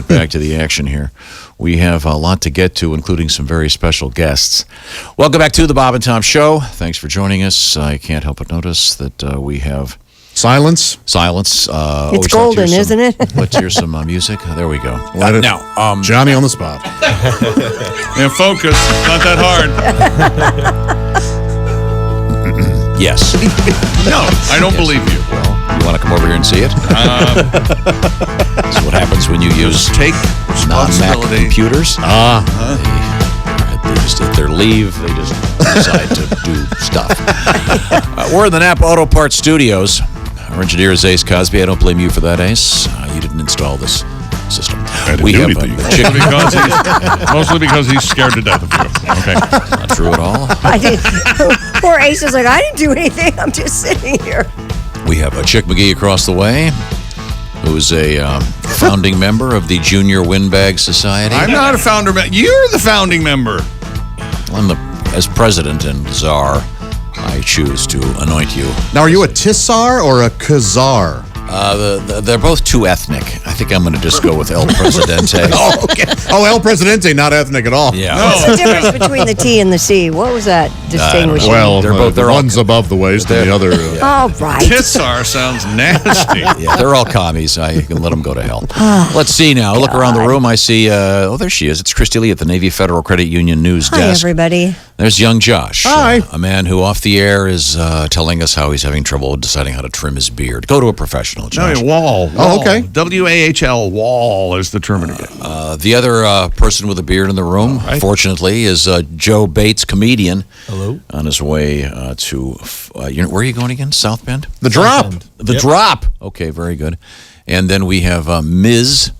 get back to the action here. We have a lot to get to, including some very special guests. Welcome back to the Bob and Tom Show. Thanks for joining us. I can't help but notice that we have silence. It's golden, isn't it? Let's hear some music. There we go. Now, Johnny on the spot. Yeah, focus. Not that hard. Yes. No, I don't believe you. Well, you want to come over here and see it? That's what happens when you use Take non-Mac responsibility. computers. They just at their leave, they just decide to do stuff. We're in the Napa Auto Parts Studios. Our engineer is Ace Cosby. I don't blame you for that, Ace. You didn't install this system. We have Mostly because he's scared to death of you. Okay. Not true at all. I did. Poor Ace is like, I didn't do anything. I'm just sitting here. We have Chick McGee across the way, who's a founding member of the Junior Windbag Society. I'm not a founder. You're the founding member. As president and czar, I choose to anoint you. Now, are you a Tissar or a Khazar? They're both too ethnic. I think I'm going to just go with El Presidente. Oh, okay. Oh, El Presidente, not ethnic at all. Yeah. What's the difference between the T and the C? What was that distinguishing? Well, they're all one's above the waist and the other... All right. Tissar sounds nasty. Yeah, they're all commies. I can let them go to hell. Let's see now. I look around the room. I see, there she is. It's Christy Lee at the Navy Federal Credit Union news Hi, desk. everybody. There's young Josh. Hi. A man who off the air is telling us how he's having trouble deciding how to trim his beard. Go to a professional, Josh. No, wall. Oh, okay. WAHL, wall is the term again. The other person with a beard in the room, fortunately, is Joe Bates, comedian. Hello. On his way to, where are you going again? South Bend? The drop. The drop. Okay, very good. And then we have Ms.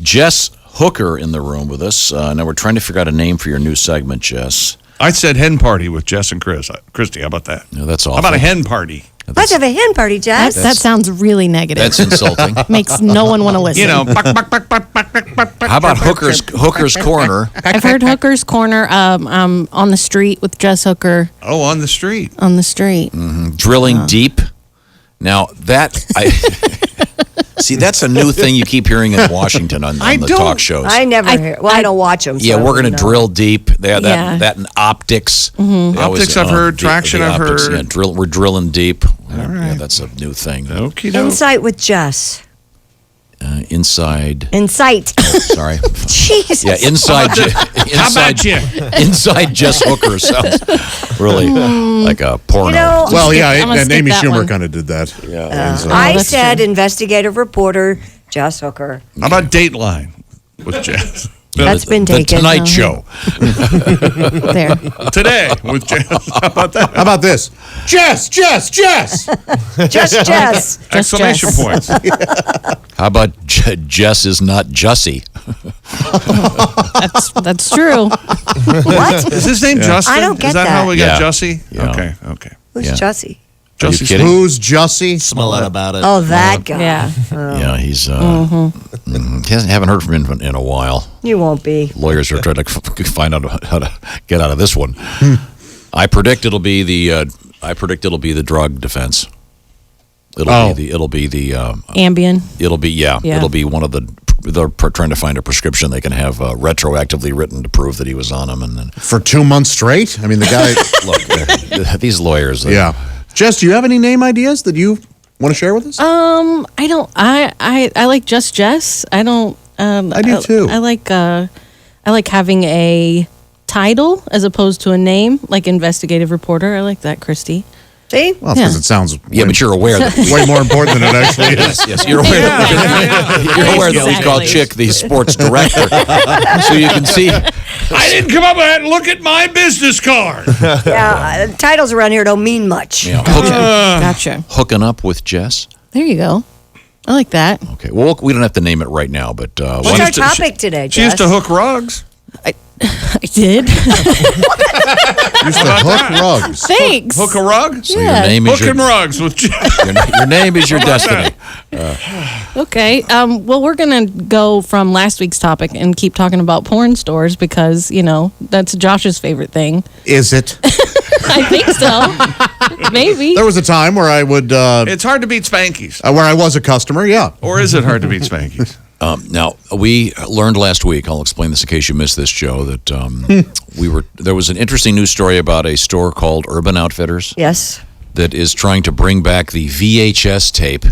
Jess Hooker in the room with us. Now we're trying to figure out a name for your new segment, Jess. I said hen party with Jess and Chris. Christy, how about that? No, that's awful. How about a hen party? Let's have a hen party, Jess. That sounds really negative. That's insulting. Makes no one want to listen. You know, How about Hooker's Corner? I've heard Hooker's Corner on the street with Jess Hooker oh, on the street. on the street. Drilling deep. Now see, that's a new thing you keep hearing in Washington on the talk shows. I never hear. Well, I don't watch them. Yeah, so we're going to no. drill deep. They have Yeah. that and optics. Optics I've heard, traction I've optics, heard. Yeah, we're drilling deep. Yeah, that's a new thing. Okie doke. Insight with Jess. Inside. Insight. Sorry. Jesus. Yeah, inside. How about you? Inside Jess Hooker sounds really like a porno. You know, Well, yeah, I'm gonna and skip Amy that Schumer one. kind of did that. Yeah. I that's said true. investigative reporter Jess Hooker. How about Dateline with Jess? That's been The taken. Tonight Show. There. Today with Jess. How about that? How about this? Jess! Just Jess. Exclamation Jess. points. How about Jess is not Jussie? That's true. What? Is his name Justin? I don't get Is that how that. we got Yeah. Jussie? Yeah. Okay. Who's Yeah. Jussie? Are you Jussie's kidding? Who's Jussie? Smollett about it. Oh, that guy. Yeah. Yeah, he's. Haven't heard from him in a while. You won't be. Lawyers are trying to find out how to get out of this one. I predict it'll be the drug defense. It'll be the Ambien. It'll be Yeah. It'll be one of the. They're trying to find a prescription they can have retroactively written to prove that he was on them, and then For 2 months straight? I mean, the guy... look, these lawyers. Yeah. Jess, do you have any name ideas that you want to share with us? I don't. I like just Jess. I don't. I do too. I like having a title as opposed to a name, like investigative reporter. I like that, Christy. See? Well, because it sounds Yeah, but you're aware that way more important than it actually is. yes, you're aware that you're aware that we call Exactly. Chick the sports director, so you can see. I didn't come up with that. Look at my business card. Yeah, titles around here don't mean much. You know, Gotcha. hooking up with Jess. There you go. I like that. Okay, well, we don't have to name it right now, but What's one- our topic today, She used Jess? to hook rugs. I did. Used to hook rugs. Thanks. Hook a rug? so Yeah. your name is Hooking rugs with Jess. your name is your destiny. Okay. Well, we're going to go from last week's topic and keep talking about porn stores because, that's Josh's favorite thing. Is it? I think so. Maybe. There was a time where I would... It's hard to beat Spankies. where I was a customer, yeah. Or is it hard to beat Spankies? Now, we learned last week, I'll explain this in case you missed this, Joe, that there was an interesting news story about a store called Urban Outfitters. Yes. That is trying to bring back the VHS tape.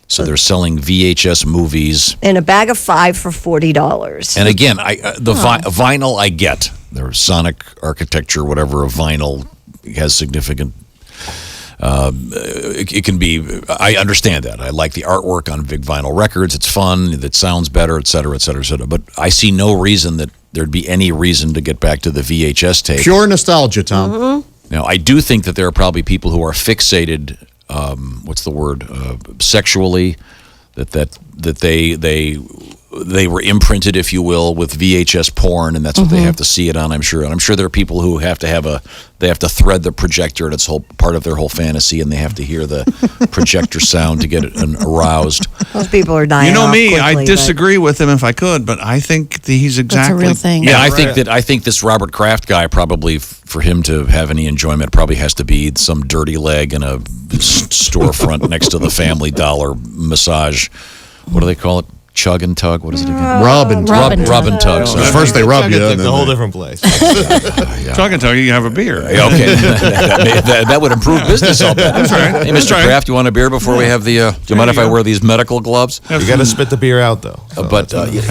So they're selling VHS movies. In a bag of 5 for $40. And again, vinyl I get. There's sonic architecture, whatever, of vinyl has significant... it can be... I understand that. I like the artwork on big vinyl records. It's fun. It sounds better, et cetera, et cetera, et cetera. But I see no reason that there'd be any reason to get back to the VHS tape. Pure nostalgia, Tom. Mm-hmm. Now, I do think that there are probably people who are fixated... what's the word? Sexually, that they were imprinted, if you will, with VHS porn, and that's what they have to see it on. I'm sure, and I'm sure there are people who have to thread the projector, and it's part of their whole fantasy, and they have to hear the projector sound to get it aroused. Those people are dying. You know off me, quickly, I disagree with him if I could, but I think he's exactly That's a real thing. Yeah, I think this Robert Kraft guy probably, for him to have any enjoyment, probably has to be some dirty leg in a storefront next to the Family Dollar massage. What do they call it? Chug and tug. What is it again? Rub and Rub and Rub and tug. So first they rub you, and a then whole different place. Talking to you have a beer. Yeah, okay, that would improve business. I'll bet. That's right. Hey, Mr. Kraft, you want a beer before we have the? Do you mind if I wear these medical gloves? You got to spit the beer out, though. So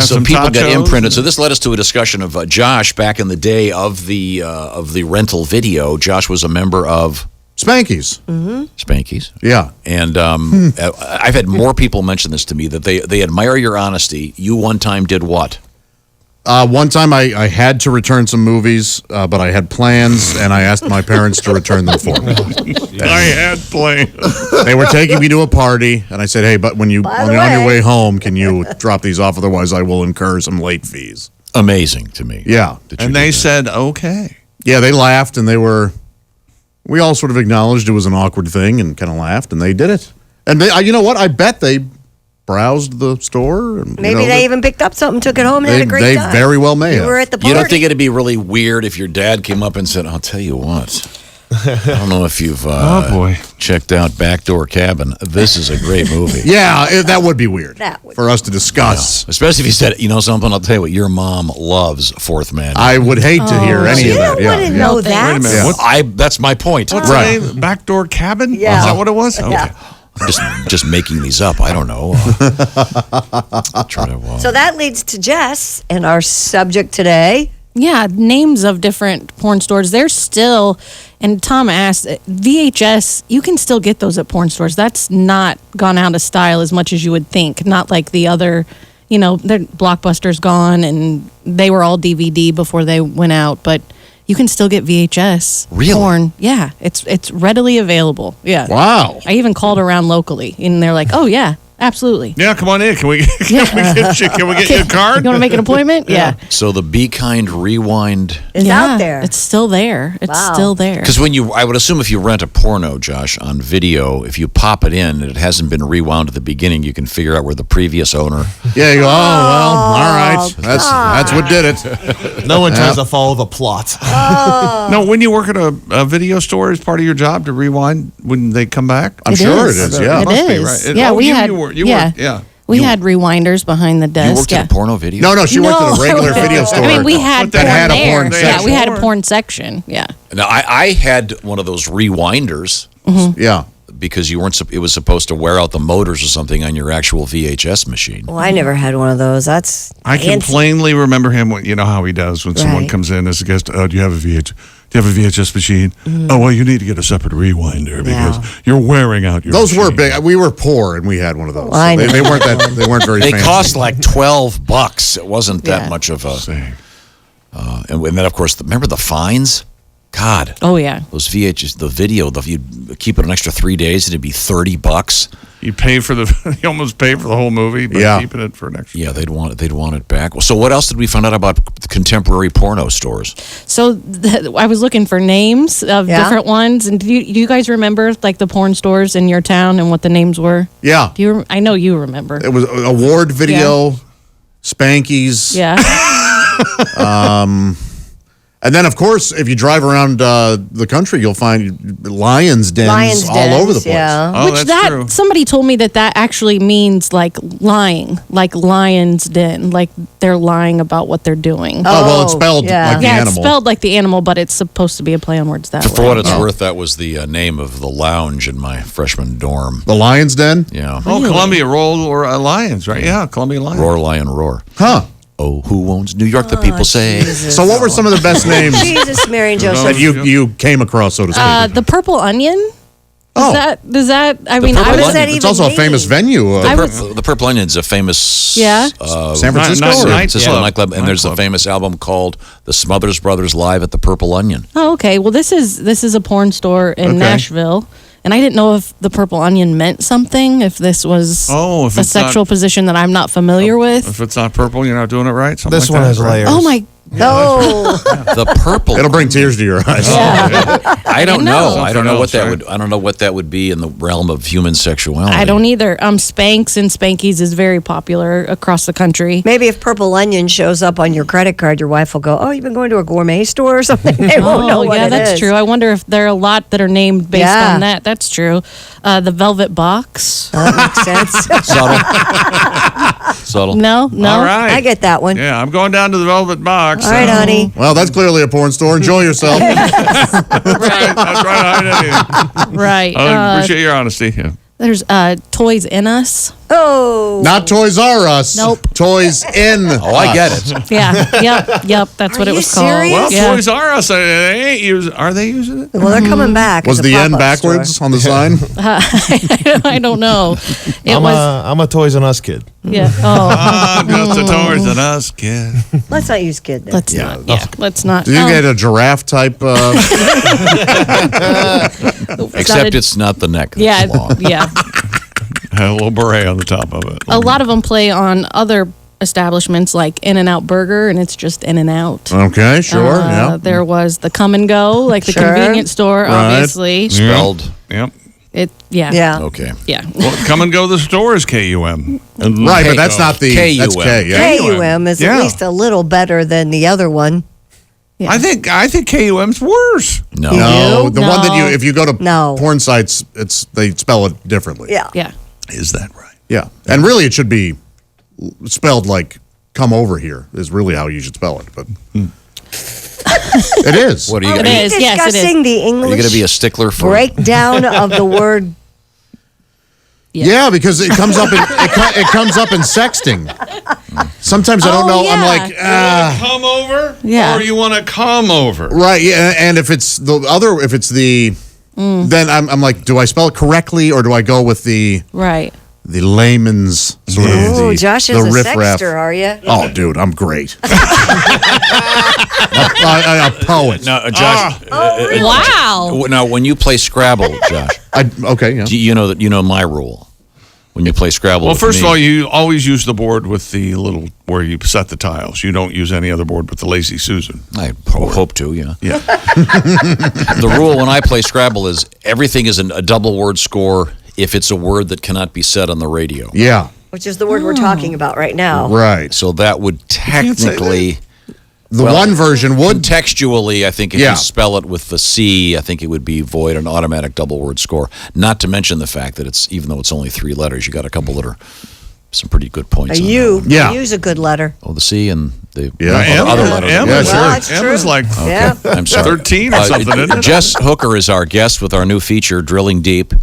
some people got tachos. imprinted. So this led us to a discussion of Josh back in the day of the rental video. Josh was a member of Spankies. Spankies. Yeah. And I've had more people mention this to me, that they admire your honesty. You one time did what? One time I had to return some movies, but I had plans, and I asked my parents to return them for me. I had plans. They were taking me to a party, and I said, hey, but when you're on your way home, can you drop these off? Otherwise, I will incur some late fees. Amazing to me. Yeah. that you And did they that. said, okay. Yeah, they laughed, and we all sort of acknowledged it was an awkward thing and kind of laughed, and they did it. And you know what? I bet they browsed the store. And, Maybe they even picked up something, took it home, and had a great they time. very well may You have. were at the party. You don't think it'd be really weird if your dad came up and said, I'll tell you what, I don't know if you've boy. checked out Backdoor Cabin. This is a great movie. Yeah, that would be weird That would for us to discuss. Especially if he said, you know something, I'll tell you what, your mom loves Fourth Man. I would hate to hear any You of that. Yeah, wouldn't yeah. know Wait a that. minute. Yeah. What- That's my point. What's Right. the name? Backdoor Cabin? Yeah. Is that what it was? Okay. Yeah. I'm just making these up. I don't know. Try to, So that leads to Jess and our subject today. Yeah, names of different porn stores. They're still, and Tom asked, VHS, you can still get those at porn stores. That's not gone out of style as much as you would think. Not like the other, their Blockbuster's gone, and they were all DVD before they went out, but you can still get VHS Really? porn. Yeah, it's readily available. Yeah. Wow. I even called around locally, and they're like, oh, yeah, absolutely. Yeah, come on in. Can we get you a card? You want to make an appointment? Yeah. So the Be Kind Rewind. It's Yeah, out there. It's still there. It's Wow. still there. Because I would assume if you rent a porno, Josh, on video, if you pop it in and it hasn't been rewound at the beginning, you can figure out where the previous owner. Yeah, you go, well, all right. That's what did it. No one tries to follow the plot. No, when you work at a video store, is part of your job to rewind when they come back? I'm sure it is, yeah. It Must be, is. right? Yeah, Oh, we you- had. you were- you yeah, were- yeah. We had rewinders behind the You desk. worked yeah. at a porno video? No, she worked at a regular video store. I mean, we had But they porn had a there. porn Yeah, section. we had a porn section. Yeah. Now, I had one of those rewinders Yeah. because you weren't. It was supposed to wear out the motors or something on your actual VHS machine. Well, I never had one of those. That's I can fancy. plainly remember him. You know how he does when someone Right. comes in as a guest. Do you have a VHS? Do you have a VHS machine? Oh, well, you need to get a separate rewinder because you're wearing out your. Those were machine. big. We were poor, and we had one of those. Well, I So know. they weren't that. They weren't very They fancy. cost like $12. It wasn't that Yeah. much of a. Same. And then, of course, remember the fines? God, Oh yeah. those VHS, the video, you'd keep it an extra 3 days, it'd be $30. You pay for you almost pay for the whole movie, but Yeah. keeping it for an extra. Yeah, they'd want it back. So what else did we find out about contemporary porno stores? So I was looking for names of Yeah. different ones, and do you guys remember like the porn stores in your town and what the names were? Yeah. Do you? I know you remember. It was Award Video, Spankies. Yeah. And then, of course, if you drive around the country, you'll find lions' dens all over the place. Yeah. Oh, Which that's true. somebody told me that actually means like lying, like lion's den, like they're lying about what they're doing. Oh, well, it's spelled yeah. like the yeah, animal. it's spelled like the animal, but it's supposed to be a play on words that way. For what it's worth, that was the name of the lounge in my freshman dorm. The lion's den? Yeah. Oh, Columbia Roar Lions, right? Yeah, Columbia Lions. Roar, lion, roar. Huh. Oh, who owns New York? The people say. Jesus. So what were some of the best names Jesus, Mary and Joseph. that you came across, so to speak? The Purple Onion. Oh. Does that? I mean, Purple I was Onion. that It's even also a mean? famous venue. The Purple Onion's a famous Yeah? San Francisco? Night- or- San night- Francisco yeah. nightclub, and there's a Nightclub. famous album called The Smothers Brothers Live at the Purple Onion. Oh, okay. Well, this is a porn store in Okay. Nashville, and I didn't know if the Purple Onion meant something. If this was If a it's sexual not, position that I'm not familiar with. if it's not purple, you're not doing it right. Something This like one that, has right? layers. Oh my! No. The Purple. It'll bring tears to your eyes. I don't know. know. I don't know what that Something would. I don't know what that would be in the realm of human sexuality. I don't either. Spanx and Spankies is very popular across the country. Maybe if Purple Onion shows up on your credit card, your wife will go, "Oh, you've been going to a gourmet store or something." They won't know what yeah, it that's is. true. I wonder if there are a lot that are named based Yeah. on that. That's true. The Velvet Box. That makes sense. Subtle. No. All right. I get that one. Yeah, I'm going down to the Velvet Box. All right, honey. Well, that's clearly a porn store. Enjoy yourself. That's right. I Right. appreciate your honesty. Yeah. There's Toys in Us. Oh. Not Toys R Us. Nope. Toys in. Oh, I get it. Yeah. Yep. That's what Are it you was called. serious? Well, Yeah. Toys R Us, they ain't using. Are they using it? Well, they're coming back. Was as a the N pop-up backwards store. on the sign? I don't know. It I'm was. a Toys R Us kid. Yeah. Oh. I'm just a Toys R Us kid. Let's not use kid then. Let's not. Yeah. Let's not. Did you get a giraffe type? Except it's not the neck. That's Yeah. long. Yeah. Had a little beret on the top of it. A lot of them play on other establishments like In-N-Out Burger, and it's just In-N-Out. Okay, sure. Yeah. There was the Come and Go, like the Sure. convenience store, Right. obviously. Spelled. Yep. Yeah. Yeah. Okay. Yeah. Well, come and go to the store is KUM. Right, but that's not the That's KUM. K. Yeah. KUM is Yeah. at least a little better than the other one. I think KUM's worse. No. No, You? the one that No. if you go to No. porn sites, they spell it differently. Yeah. Yeah. Is that right? Yeah. And really, it should be spelled like "come over here" is really how you should spell it. But it is. What are you Are going we It is, yes, it is. discussing the Are you English going to be a stickler for? breakdown of the word? Yeah, because it comes up. It comes up in sexting. Sometimes I don't Oh, know. yeah. I'm like, Come over? Yeah. Or you want to come over? right. Yeah. And if it's the other, if it's the, then I'm like, do I spell it correctly or do I go with the Right. layman's sort of Oh, the, Josh is the a riffraff? sexter, are you? Oh, dude, I'm great. a poet. No, Josh. Wow. Now, when you play Scrabble, Josh, Okay. Yeah. you know that you know my rule. When you play Scrabble, Well, with first me, of all, you always use the board with the little where you set the tiles. You don't use any other board with the Lazy Susan. I hope to. Yeah. Yeah. The rule when I play Scrabble is everything is a double word score if it's a word that cannot be said on the radio. Yeah. Which is the word we're talking about right now. Right. So that would technically, The one version would. contextually, I think if Yeah. you spell it with the C, I think it would be void, an automatic double word score. Not to mention the fact that it's, even though it's only 3 letters, you got a couple that are some pretty good points. A on that U. one. Yeah. A U's a good letter. Oh, the C and the Yeah. other M, letters. M, Yeah, is, sure. Well, that's M true. is like Yeah. I'm sorry. 13 or something, isn't it? Jess Hooker is our guest with our new feature, Drilling Deep.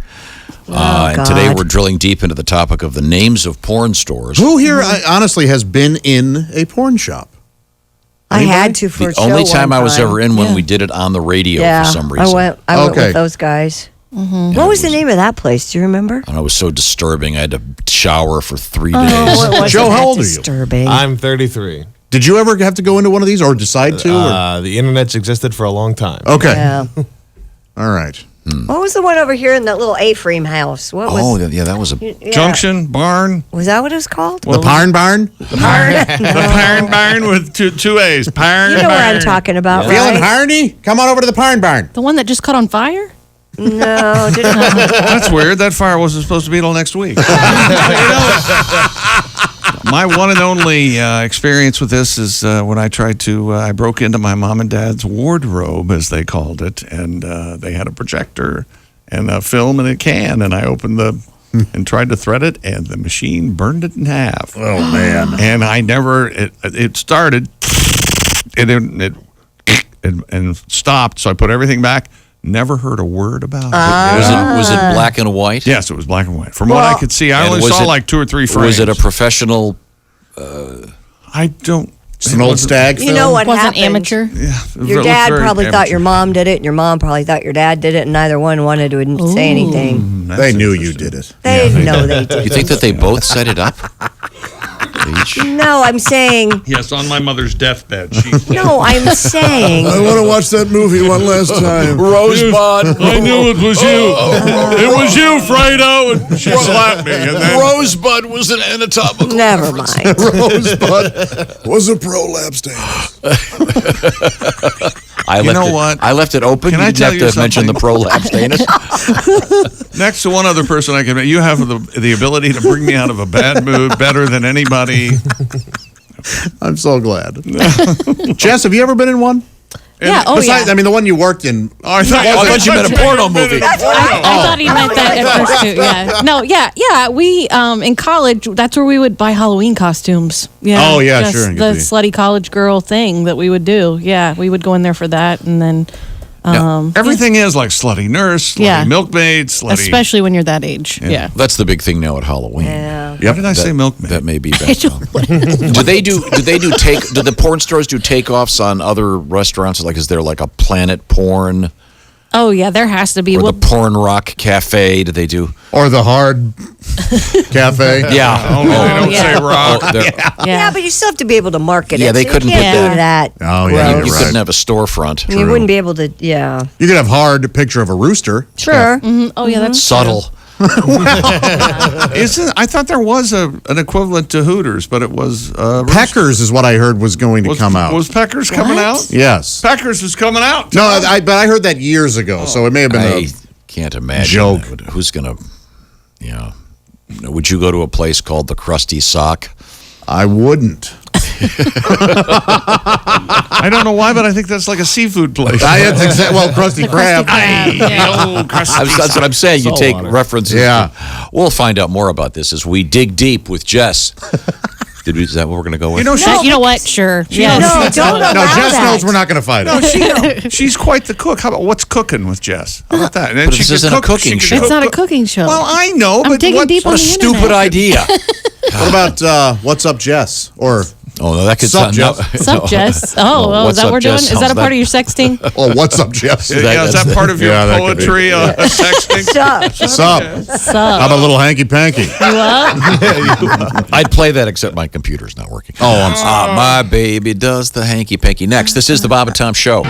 And today God. we're drilling deep into the topic of the names of porn stores. Who here, honestly, has been in a porn shop? I had to for The a show only time one I was time. ever in when we did it on the radio Yeah, for some reason. I went Okay. with those guys. And What it was the name of that place? Do you remember? And it was so disturbing. I had to shower for 3 Oh, days. it wasn't Joe, how that old are you? disturbing. I'm 33. Did you ever have to go into one of these or decide to? Or? The internet's existed for a long time. Okay. Yeah. All right. What was the one over here in that little A-frame house? What was? Oh, yeah, that was a. Yeah. Junction, barn. Was that what it was called? The Parn Barn? The barn with two A's. Barn, You know what I'm barn. talking about, Feeling right? hardy? Come on over to the Parn Barn. The one that just caught on fire? No, didn't That's weird. That fire wasn't supposed to be till next week. My one and only experience with this is when I tried to, I broke into my mom and dad's wardrobe, as they called it, and they had a projector and a film and a can, and I opened and tried to thread it, and the machine burned it in half. Oh, man. And I never, it started, and stopped, so I put everything back. Never heard a word about it. Was it black and white? Yes, it was black and white. From what I could see, I only saw like 2 or 3 frames. Was it a professional? I don't. It's an old stag film. You know what Wasn't happened? amateur. Yeah, Your dad probably thought your mom did it, and your mom probably thought your dad did it, and neither one wanted to say anything. They knew you did it. They know they did. You think that they both set it up? Each? No, I'm saying. Yes, on my mother's deathbed. No, I'm saying. I want to watch that movie one last time. Rosebud. I knew it was you. It was you, Fredo. And she slapped me. And then Rosebud was an anatomical. Never mind. Rosebud was a prolapse dance. I left it open. Can You I didn't tell have you to mention the something? prolapse anus. next to one other person I can meet, you have the ability to bring me out of a bad mood better than anybody. I'm so glad. Jess, have you ever been in one? Yeah, Besides, yeah. I mean, the one you worked in. Oh, I thought you meant a porno movie. I thought he meant that at first too. Yeah. No. Yeah. We in college. That's where we would buy Halloween costumes. Yeah. Oh, yeah, just sure. The slutty college girl thing that we would do. Yeah, we would go in there for that, and then everything is like slutty nurse, slutty Yeah. milkmaid, slutty. Especially when you're that age. Yeah. That's the big thing now at Halloween. Yeah. Why did I say milkmaid? That may be best. Do the porn stores do takeoffs on other restaurants? Like, is there like a Planet Porn Oh yeah, there has to be. or the Porn Rock Cafe? Do they do? Or the Hard Cafe. Yeah. Only they don't yeah. say rock. Yeah, but you still have to be able to market it. Yeah, they so couldn't you can't put do that. Oh, yeah, gross. you're You right. couldn't have a storefront. You wouldn't be able to. Yeah. You could have Hard picture of a rooster. Sure. Oh yeah, that's Subtle. I thought there was an equivalent to Hooters, but it was Peckers is what I heard was going to come out. Was Peckers coming out? Yes. Peckers is coming out. No, but I heard that years ago, so it may have been I can't imagine. joke. Who's gonna? Yeah. Would you go to a place called the Krusty Sock? I wouldn't. I don't know why, but I think that's like a seafood place. Krusty Krab. That's what I'm saying. You take references. Yeah. We'll find out more about this as we dig deep with Jess. Is that what we're going to go with? you know what? Sure. Yeah. No, don't allow No, Jess that. knows we're not going to fight it. She's quite the cook. How about what's cooking with Jess? How about that? And then But she this could isn't a cook- cooking she could show. It's cook- not a cooking show. Well, I know, I'm but digging deep on What a the stupid internet. idea. What about What's Up, Jess? Or Oh, no, that could Sup, sound. Jess? What's up, Jess? Oh, what's is that up, what we're doing? Jess? Is that a How's part that? of your sexting? What's Up, Jess? Yeah, is that part of your Yeah, that could be. poetry texting? Stop. Sup? How about a little hanky panky? I'd play that, except my computer's not working. Oh, I'm sorry. My baby does the hanky panky. Next, this is the Bob and Tom Show.